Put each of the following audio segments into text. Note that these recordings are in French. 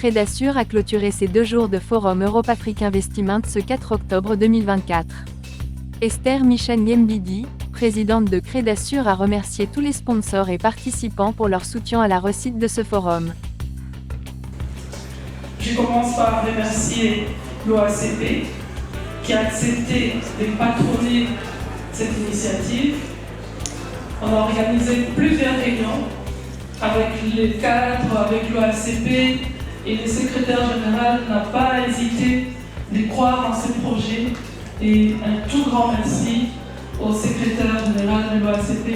Crédasur a clôturé ses 2 jours de Forum Europe-Afrique Investiment ce 4 octobre 2024. Esther Michen-Yembidi, présidente de Crédasur, a remercié tous les sponsors et participants pour leur soutien à la réussite de ce forum. Je commence par remercier l'OACP qui a accepté de patronner cette initiative. On a organisé plusieurs réunions avec les cadres, avec l'OACP, et le secrétaire général n'a pas hésité de croire en ce projet. Et un tout grand merci au secrétaire général de l'OACP,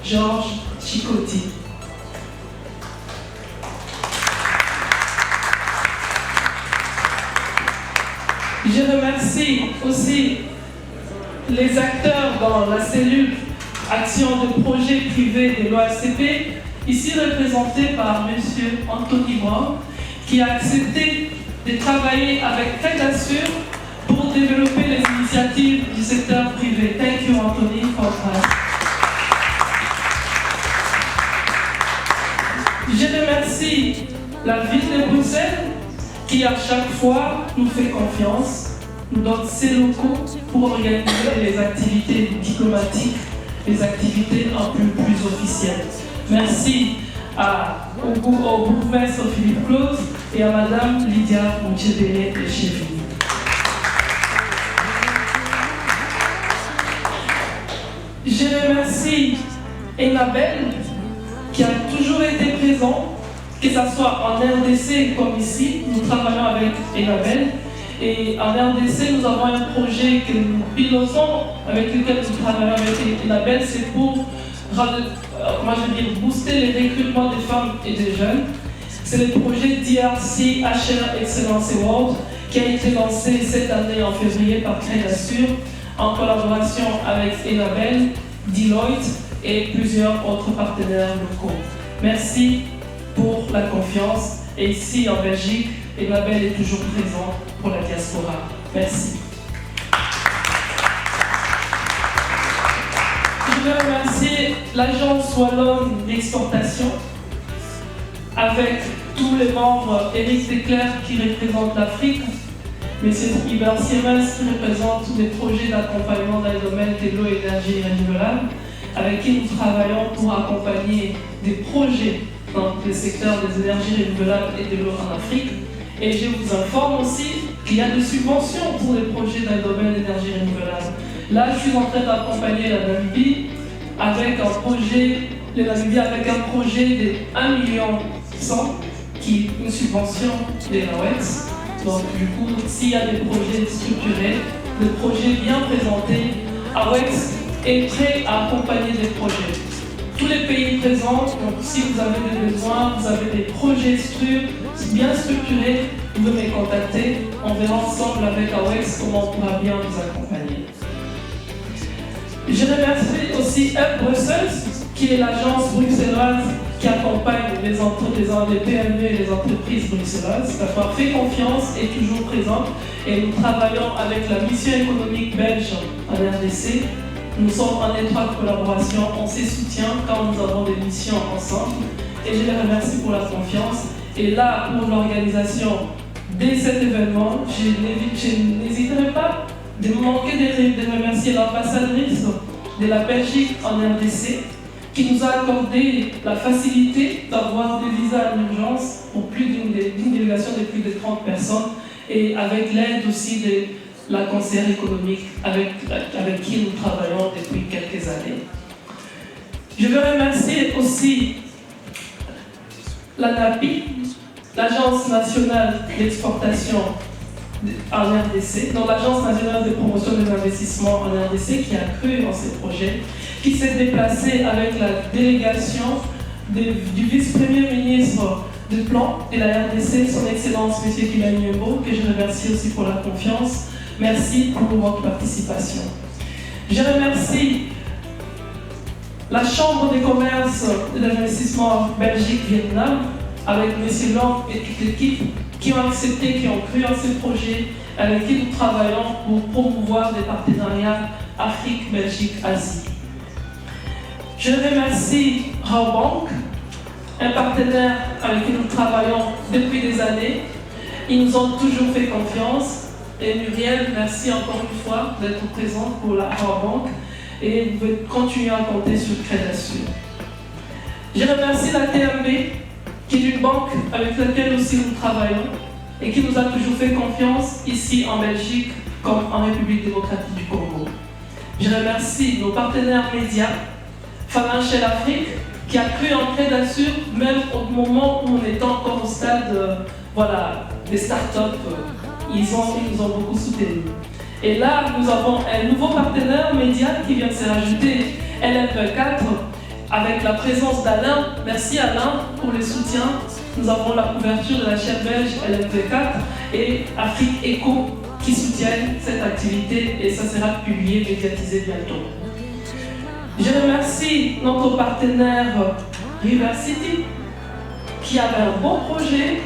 Georges Chicotti. Je remercie aussi les acteurs dans la cellule Action de projet privé de l'OACP, ici représenté par M. Anthony Brown, qui a accepté de travailler avec Crédasur pour développer les initiatives du secteur privé. Thank you, Anthony, for that. Je remercie la ville de Bruxelles qui, à chaque fois, nous fait confiance, nous donne ses locaux pour organiser les activités diplomatiques, les activités un peu plus officielles. Merci au bourgmestre Philippe Claus et à Madame Lydia Moutchebele de Cheville. Je remercie Enabel qui a toujours été présent, que ce soit en RDC comme ici. Nous travaillons avec Enabel. Et en RDC, nous avons un projet que nous pilotons, avec lequel nous travaillons avec Enabel, c'est pour booster les recrutements des femmes et des jeunes. C'est le projet DRC HR Excellence Award qui a été lancé cette année en février par Crédasur en collaboration avec Enabel, Deloitte et plusieurs autres partenaires locaux. Merci pour la confiance. Et ici en Belgique, Enabel est toujours présent pour la diaspora. Merci. Je veux remercier l'agence wallonne d'exportation avec tous les membres, Éric Declercq qui représente l'Afrique, M. Hubert Siemens qui représente tous les projets d'accompagnement dans le domaine de l'eau et de l'énergie renouvelable, avec qui nous travaillons pour accompagner des projets dans le secteur des énergies renouvelables et de l'eau en Afrique. Et je vous informe aussi qu'il y a des subventions pour les projets dans le domaine de l'énergie renouvelable. Là, je suis en train d'accompagner la Namibie avec un projet, de 1,1 million qui est une subvention de l'AWEX. Donc du coup, s'il y a des projets structurés, des projets bien présentés, AWEX est prêt à accompagner des projets. Tous les pays présents, donc si vous avez des besoins, vous avez des projets bien structurés, vous pouvez me contacter. On verra ensemble avec AWEX comment on pourra bien vous accompagner. Je remercie aussi Up Brussels, qui est l'agence bruxelloise qui accompagne les PME et les entreprises bruxelloises, d'avoir fait confiance et toujours présente. Et nous travaillons avec la mission économique belge en RDC. Nous sommes en étroite collaboration, on se soutient quand nous avons des missions ensemble. Et je les remercie pour la confiance. Et là, pour l'organisation de cet événement, je n'hésiterai pas de manquer de remercier l'ambassadrice de la Belgique en RDC, qui nous a accordé la facilité d'avoir des visas en urgence pour d'une délégation de plus de 30 personnes, et avec l'aide aussi de la conseillère économique avec qui nous travaillons depuis quelques années. Je veux remercier aussi la NAPI, l'Agence nationale d'exportation en RDC, donc l'Agence nationale de promotion des investissements en RDC, qui a cru dans ces projets, qui s'est déplacée avec la délégation du vice-premier ministre de plan de la RDC, son Excellence M. Kilani Yembo, que je remercie aussi pour la confiance. Merci pour votre participation. Je remercie la Chambre de commerce et d'investissement Belgique-Vietnam, avec M. Lang et toute l'équipe, qui ont accepté, qui ont cru en ces projets, avec qui nous travaillons pour promouvoir des partenariats Afrique, Belgique, Asie. Je remercie Rabobank, un partenaire avec qui nous travaillons depuis des années. Ils nous ont toujours fait confiance. Et Muriel, merci encore une fois d'être présente pour la Banque et vous pouvez continuer à compter sur Crédasur. Je remercie la TMB, qui est une banque avec laquelle aussi nous travaillons et qui nous a toujours fait confiance ici en Belgique comme en République démocratique du Congo. Je remercie nos partenaires médias, Financial Afrique, qui a cru en Crédasur même au moment où on était encore au stade des startups. Ils nous ont beaucoup soutenus. Et là, nous avons un nouveau partenaire média qui vient de se rajouter, LMV4, avec la présence d'Alain. Merci Alain pour le soutien. Nous avons la couverture de la chaîne belge LMV4 et Afrique Eco qui soutiennent cette activité et ça sera publié, médiatisé bientôt. Je remercie notre partenaire River City qui avait un beau projet.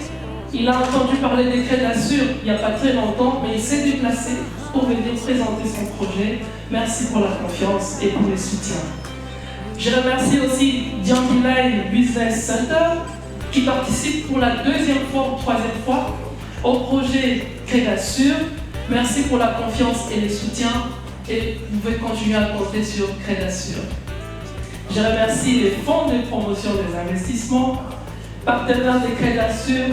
Il a entendu parler des Crédasur il n'y a pas très longtemps, mais il s'est déplacé pour venir présenter son projet. Merci pour la confiance et pour le soutien. Je remercie aussi Diambilai Business Center qui participe pour la deuxième fois ou troisième fois au projet Crédasur. Merci pour la confiance et le soutien et vous pouvez continuer à compter sur Crédasur. Je remercie les fonds de promotion des investissements, partenaires de Crédasur,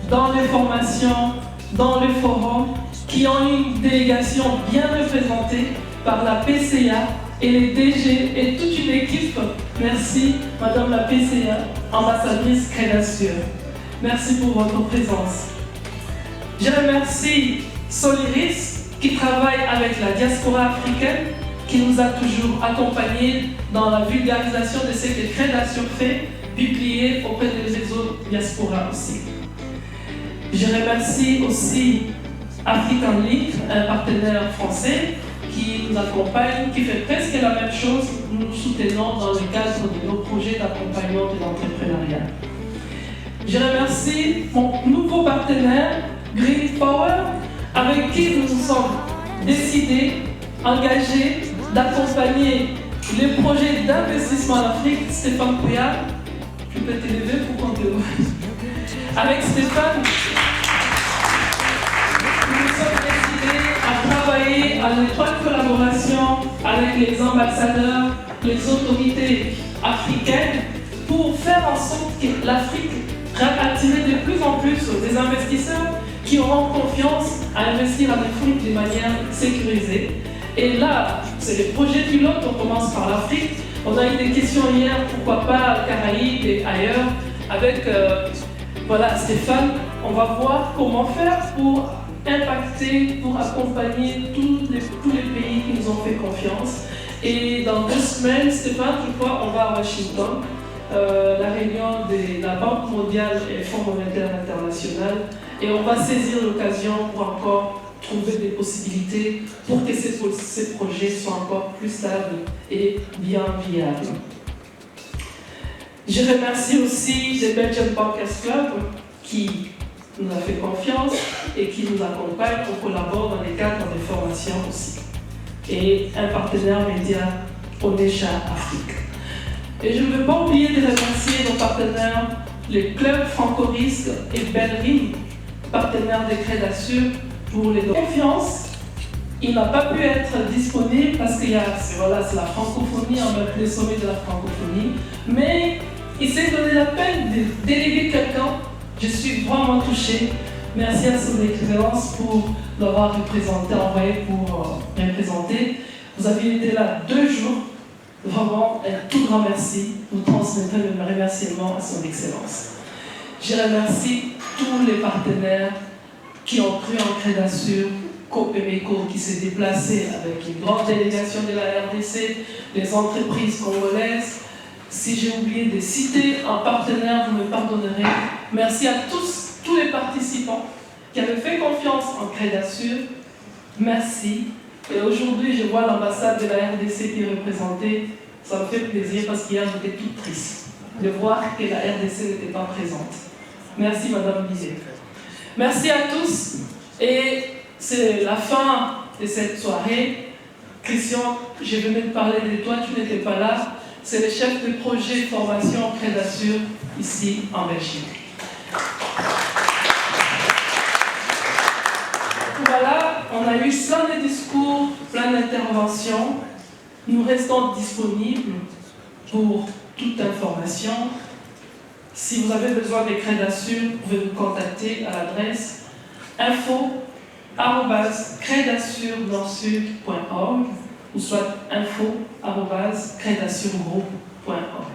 dans les formations, dans les forums, qui ont une délégation bien représentée par la PCA et les DG et toute une équipe. Merci Madame la PCA, ambassadrice Crédasur. Merci pour votre présence. Je remercie Soliris qui travaille avec la diaspora africaine, qui nous a toujours accompagnés dans la vulgarisation de ce que Crédasur fait, publié auprès des autres diasporas aussi. Je remercie aussi African Link, un partenaire français qui nous accompagne, qui fait presque la même chose. Nous nous soutenons dans le cadre de nos projets d'accompagnement de l'entrepreneuriat. Je remercie mon nouveau partenaire, Green Power, avec qui nous nous sommes décidés, engagés, d'accompagner les projets d'investissement en Afrique. Stéphane Pouillard, je peux t'élever pour compter. Avec Stéphane, nous nous sommes décidés à travailler en étroite collaboration avec les ambassadeurs, les autorités africaines pour faire en sorte que l'Afrique attirer de plus en plus des investisseurs qui auront confiance à investir en Afrique de manière sécurisée. Et là, c'est les projets pilotes, on commence par l'Afrique. On a eu des questions hier, pourquoi pas Caraïbes et ailleurs, avec Stéphane. On va voir comment faire pour impacter, pour accompagner tous les pays qui nous ont fait confiance. Et dans 2 semaines, Stéphane, je crois, on va à Washington, la réunion de la Banque mondiale et Fonds monétaire international. Et on va saisir l'occasion pour encore trouver des possibilités pour que ces projets soient encore plus stables et bien viables. Je remercie aussi le Belgian Bankers Club qui nous a fait confiance et qui nous accompagne. On collabore dans les cadres de formation aussi. Et un partenaire média, Onesha Afrique. Et je ne veux pas oublier de remercier nos partenaires, les clubs Franco-Risque et Belrim, partenaires de Crédasur, pour les confiance. Il n'a pas pu être disponible parce que c'est la francophonie, on met les sommets de la francophonie, mais il s'est donné la peine de déléguer quelqu'un. Je suis vraiment touchée. Merci à son excellence pour l'avoir envoyé pour représenter. Vous avez été là 2 jours. Vraiment, un tout grand merci. Vous transmettrez mes remerciements à son excellence. Je remercie tous les partenaires qui ont cru en Crédasur, Copemeco qui s'est déplacé avec une grande délégation de la RDC, les entreprises congolaises. Si j'ai oublié de citer un partenaire, vous me pardonnerez. Merci à tous les participants qui avaient fait confiance en Crédasur. Merci. Et aujourd'hui, je vois l'ambassade de la RDC qui est représentée. Ça me fait plaisir parce qu'hier, j'étais toute triste de voir que la RDC n'était pas présente. Merci, Madame Bizet. Merci à tous. Et c'est la fin de cette soirée. Christian, je venais de parler de toi, tu n'étais pas là. C'est le chef de projet formation Crédasur ici en Belgique. Voilà, on a eu plein de discours, plein d'interventions. Nous restons disponibles pour toute information. Si vous avez besoin des Crédassure, vous pouvez nous contacter à l'adresse info@crédassurenord-sud.org ou soit info@crédassuregroupe.org.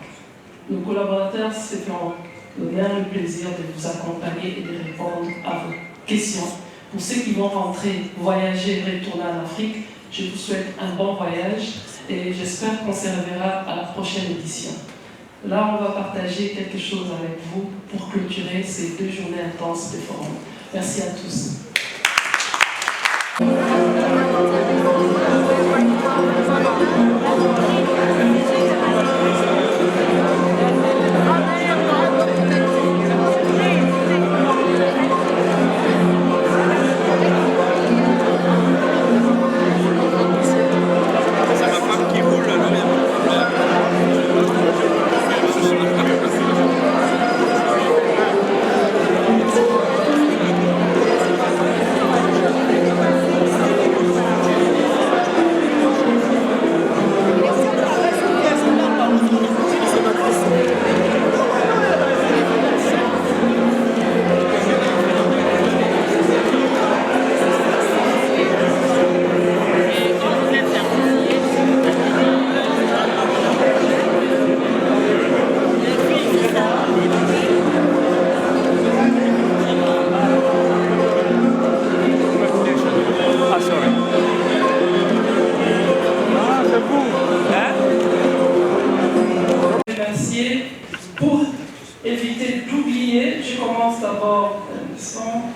Nos collaborateurs se feront l'honneur et le plaisir de vous accompagner et de répondre à vos questions. Pour ceux qui vont rentrer, voyager, retourner en Afrique, je vous souhaite un bon voyage et j'espère qu'on se reverra à la prochaine édition. Là, on va partager quelque chose avec vous pour clôturer ces 2 journées intenses de forum. Merci à tous. Pour éviter d'oublier, je commence d'abord un instant.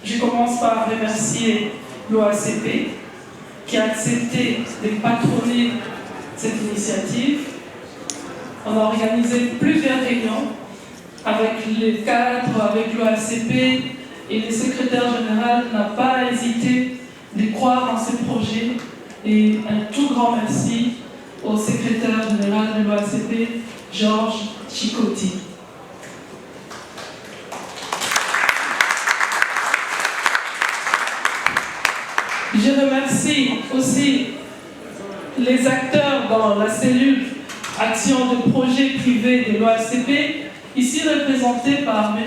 Je commence par remercier l'OACP qui a accepté de patronner cette initiative. On a organisé plusieurs réunions avec les cadres, avec l'OACP, et le secrétaire général n'a pas hésité de croire en ce projet. Et un tout grand merci au secrétaire général de l'OACP, Georges Chicotti. Je remercie aussi les acteurs dans la cellule Action de projet privé de l'OACP, ici représenté par M.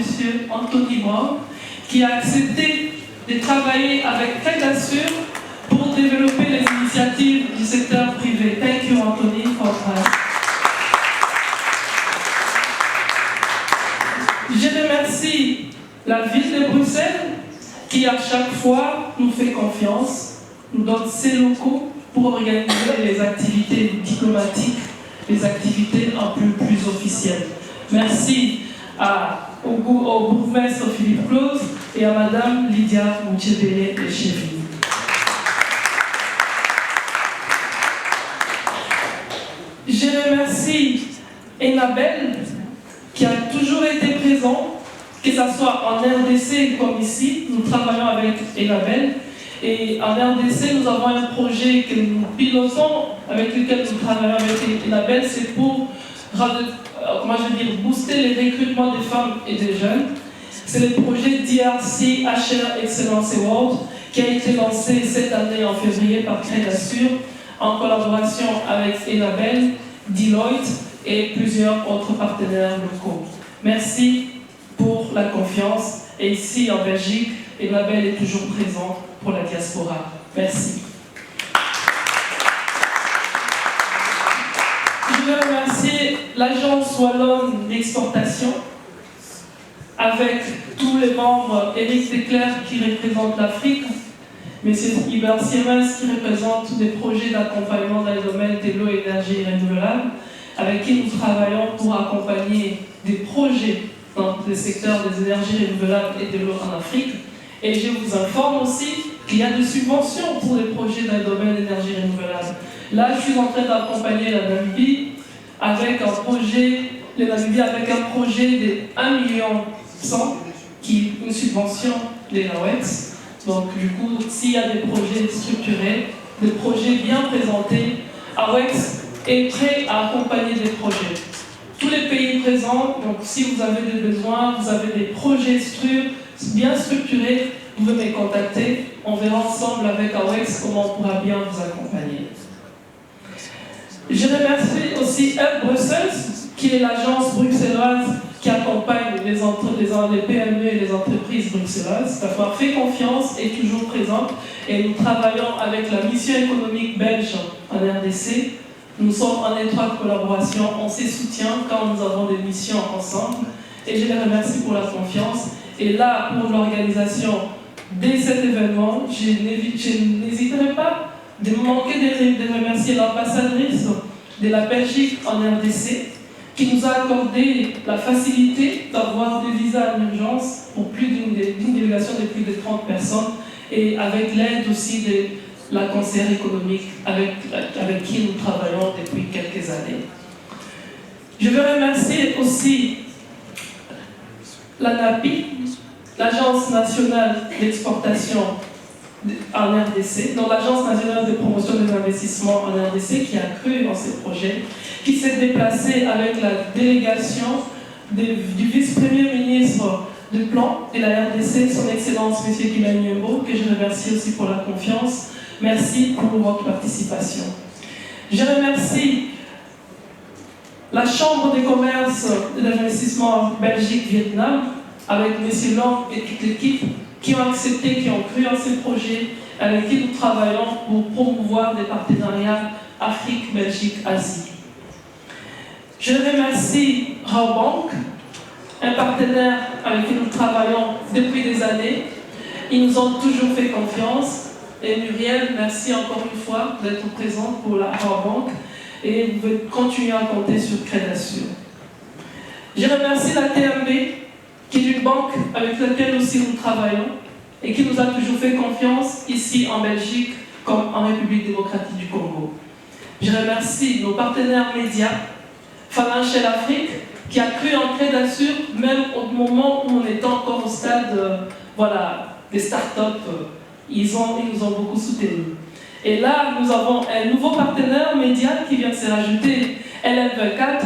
Anthony Brown, qui a accepté de travailler avec Crédassure pour développer les initiatives du secteur privé. Thank you, Anthony, for that. Je remercie la ville de Bruxelles qui, à chaque fois, nous fait confiance, nous donne ses locaux pour organiser les activités diplomatiques, les activités un peu plus officielles. Merci au bourgmestre Philippe Claude et à Madame Lydia Moutchebele de Chevy. Je remercie Enabel qui a toujours été présent, que ce soit en RDC comme ici. Nous travaillons avec Enabel. Et en RDC, nous avons un projet que nous pilotons, avec lequel nous travaillons avec Enabel, c'est pour booster les recrutements des femmes et des jeunes. C'est le projet DRC HR Excellence Award qui a été lancé cette année en février par Crédassure en collaboration avec Enabel, Deloitte et plusieurs autres partenaires locaux. Merci pour la confiance. Et ici en Belgique, Enabel est toujours présent pour la diaspora. Merci. Je veux remercier l'Agence Wallonne d'exportation avec tous les membres, Éric Declercq qui représente l'Afrique, M. Hubert Siemens qui représente des projets d'accompagnement dans le domaine de l'eau et l'énergie renouvelable, avec qui nous travaillons pour accompagner des projets dans le secteur des énergies renouvelables et de l'eau en Afrique. Et je vous informe aussi qu'il y a des subventions pour les projets dans le domaine de l'énergie renouvelable. Là, je suis en train d'accompagner la Namibie avec un projet, de 1,1 million une subvention de l'AWEX. Donc du coup, s'il y a des projets structurés, des projets bien présentés, AWEX est prêt à accompagner des projets. Tous les pays présents, donc si vous avez des besoins, vous avez des projets bien structurés, vous pouvez me contacter. On verra ensemble avec AWEX comment on pourra bien vous accompagner. Je remercie aussi Hub Brussels, qui est l'agence bruxelloise qui accompagne les PME et les entreprises bruxelloises, d'avoir fait confiance et toujours présente. Et nous travaillons avec la mission économique belge en RDC. Nous sommes en étroite collaboration, on se soutient quand nous avons des missions ensemble. Et je les remercie pour la confiance. Et là, pour l'organisation de cet événement, je n'hésiterai pas de manquer de remercier l'ambassadrice de la Belgique en RDC, qui nous a accordé la facilité d'avoir des visas en urgence pour plus d'une délégation de plus de 30 personnes, et avec l'aide aussi de la conseillère économique avec qui nous travaillons depuis quelques années. Je veux remercier aussi l'ANAPI, l'Agence nationale d'exportation en RDC, donc l'Agence nationale de promotion des investissements en RDC, qui a cru dans ces projets, qui s'est déplacée avec la délégation du vice-premier ministre du plan de la RDC, son Excellence M. Kimanyembo, que je remercie aussi pour la confiance. Merci pour votre participation. Je remercie la Chambre de commerce et d'investissement Belgique-Vietnam, avec M. Lang et toute l'équipe, qui ont accepté, qui ont cru en ces projets, avec qui nous travaillons pour promouvoir des partenariats Afrique, Belgique, Asie. Je remercie Rabobank, un partenaire avec qui nous travaillons depuis des années. Ils nous ont toujours fait confiance. Et Muriel, merci encore une fois d'être présente pour la Rabobank. Et vous pouvez continuer à compter sur Crédasur. Je remercie la TMB, qui est une banque avec laquelle aussi nous travaillons et qui nous a toujours fait confiance ici en Belgique comme en République démocratique du Congo. Je remercie nos partenaires médias, Financial Afrique, qui a cru en Crédasur même au moment où on était encore au stade des startups. Ils nous ont beaucoup soutenus. Et là, nous avons un nouveau partenaire média qui vient de se rajouter, LM24,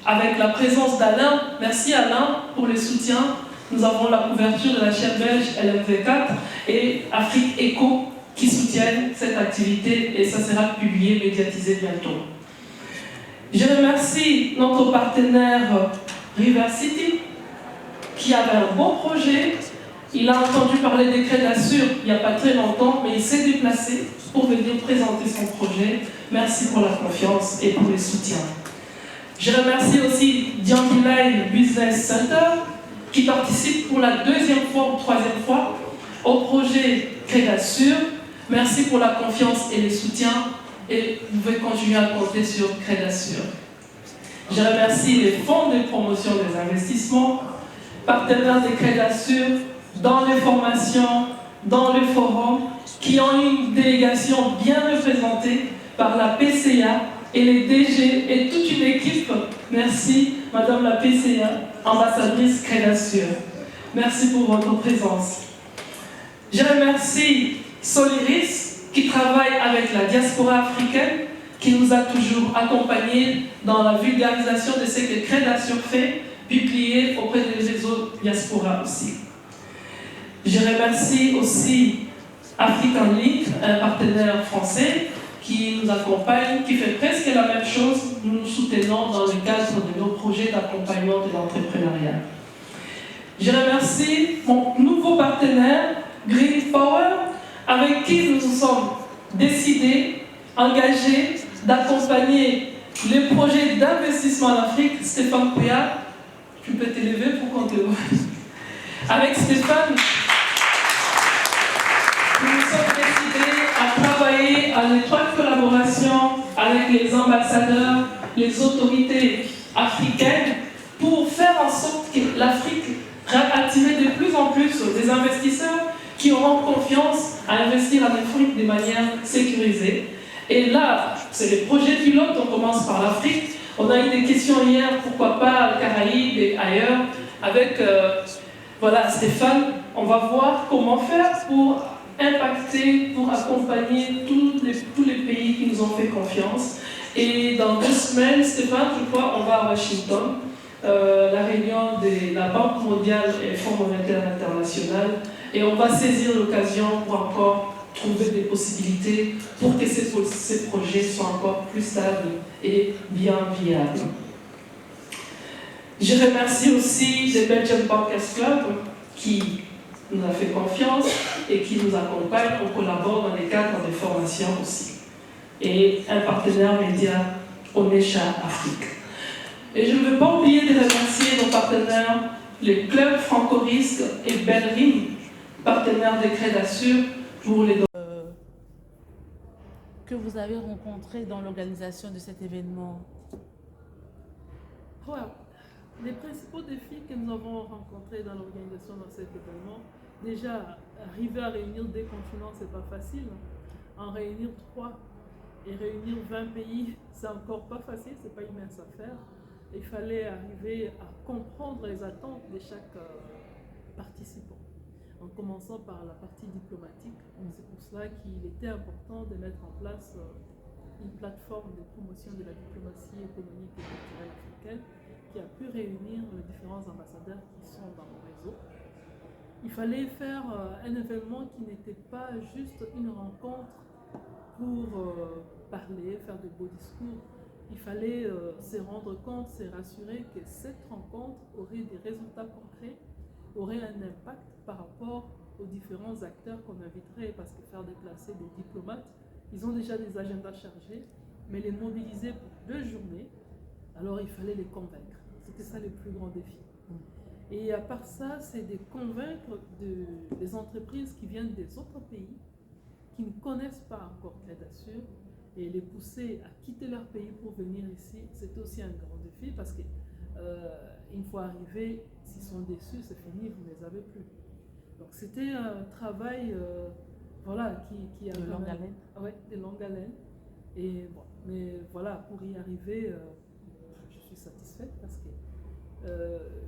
avec la présence d'Alain. Merci Alain pour le soutien. Nous avons la couverture de la chaîne belge LMV4 et Afrique Eco qui soutiennent cette activité, et ça sera publié, médiatisé bientôt. Je remercie notre partenaire River City qui avait un beau projet. Il a entendu parler des Crédasur il n'y a pas très longtemps, mais il s'est déplacé pour venir présenter son projet. Merci pour la confiance et pour le soutien. Je remercie aussi Diambilai Business Center qui participe pour la deuxième fois ou troisième fois au projet Crédasur. Merci pour la confiance et le soutien, et vous pouvez continuer à compter sur Crédasur. Je remercie les fonds de promotion des investissements, partenaires de Crédasur, dans les formations, dans les forums, qui ont une délégation bien représentée par la PCA et les DG et toute une équipe. Merci, Madame la PCA, ambassadrice Crédasur. Merci pour votre présence. Je remercie Soliris, qui travaille avec la diaspora africaine, qui nous a toujours accompagnés dans la vulgarisation de ce que Crédasur fait, publié auprès des autres diasporas aussi. Je remercie aussi African Link, un partenaire français qui nous accompagne, qui fait presque la même chose. Nous nous soutenons dans le cadre de nos projets d'accompagnement de l'entrepreneuriat. Je remercie mon nouveau partenaire, Green Power, avec qui nous nous sommes décidés, engagés, d'accompagner les projets d'investissement en Afrique. Stéphane Pouya, tu peux t'élever pour qu'on te voie. Avec Stéphane, nous nous sommes décidés à travailler en étroite collaboration avec les ambassadeurs, les autorités africaines, pour faire en sorte que l'Afrique attirer de plus en plus des investisseurs qui auront confiance à investir en Afrique de manière sécurisée. Et là, c'est les projets pilotes, on commence par l'Afrique. On a eu des questions hier, pourquoi pas Caraïbes et ailleurs, avec Voilà, Stéphane, on va voir comment faire pour impacter, pour accompagner tous les pays qui nous ont fait confiance. Et dans 2 semaines, Stéphane, je crois, on va à Washington, la réunion de la Banque mondiale et Fonds monétaire international, et on va saisir l'occasion pour encore trouver des possibilités pour que ces projets soient encore plus stables et bien viables. Je remercie aussi le Belgian Bankers Club qui nous a fait confiance et qui nous accompagne. On collabore dans les cadres de formation aussi. Et un partenaire média, Onesha Afrique. Et je ne veux pas oublier de remercier nos partenaires, les clubs Franco-Risque et Belrim, partenaires de Crédasur pour les que vous avez rencontré dans l'organisation de cet événement? Voilà. Les principaux défis que nous avons rencontrés dans l'organisation de cet événement, déjà, arriver à réunir 2 continents, c'est pas facile. En réunir 3 et réunir 20 pays, c'est encore pas facile, c'est pas une mince affaire. Il fallait arriver à comprendre les attentes de chaque participant, en commençant par la partie diplomatique. C'est pour cela qu'il était important de mettre en place une plateforme de promotion de la diplomatie économique et culturelle africaine qui a pu réunir les différents ambassadeurs qui sont dans le réseau. Il fallait faire un événement qui n'était pas juste une rencontre pour parler, faire de beaux discours. Il fallait se rendre compte, se rassurer que cette rencontre aurait des résultats concrets, aurait un impact par rapport aux différents acteurs qu'on inviterait, parce que faire déplacer des diplomates, ils ont déjà des agendas chargés, mais les mobiliser pour 2 journées, alors il fallait les convaincre. C'était ça le plus grand défi. Et à part ça, c'est de convaincre des entreprises qui viennent des autres pays, qui ne connaissent pas encore Crédasur, et les pousser à quitter leur pays pour venir ici. C'était aussi un grand défi, parce que une fois arrivés, s'ils sont déçus, c'est fini, vous ne les avez plus. Donc c'était un travail voilà, qui a de longue haleine. Oui, de longue haleine. Et bon, mais voilà, pour y arriver, je suis satisfaite parce que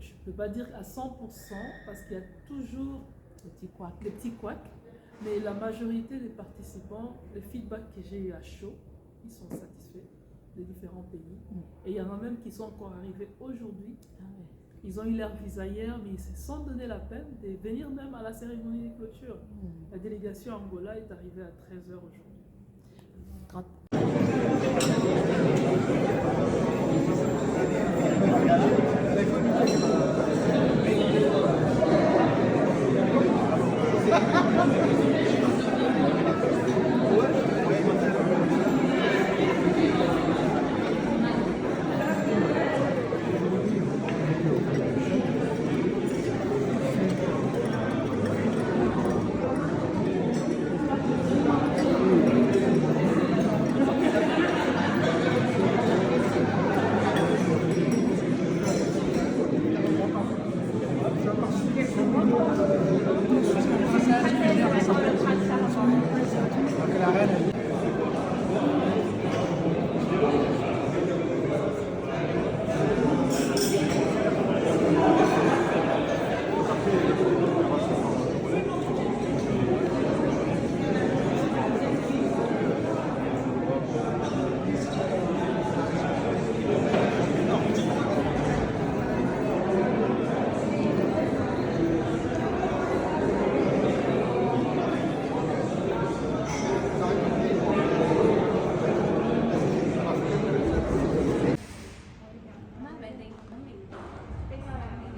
je ne peux pas dire à 100% parce qu'il y a toujours des petits couacs, mais la majorité des participants, le feedback que j'ai eu à chaud, ils sont satisfaits des différents pays. Et il y en a même qui sont encore arrivés aujourd'hui. Ils ont eu leur visa hier, mais ils se sont donné la peine de venir même à la cérémonie de clôture. La délégation Angola est arrivée à 13h aujourd'hui.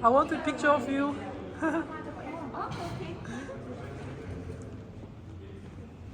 I want a picture of you.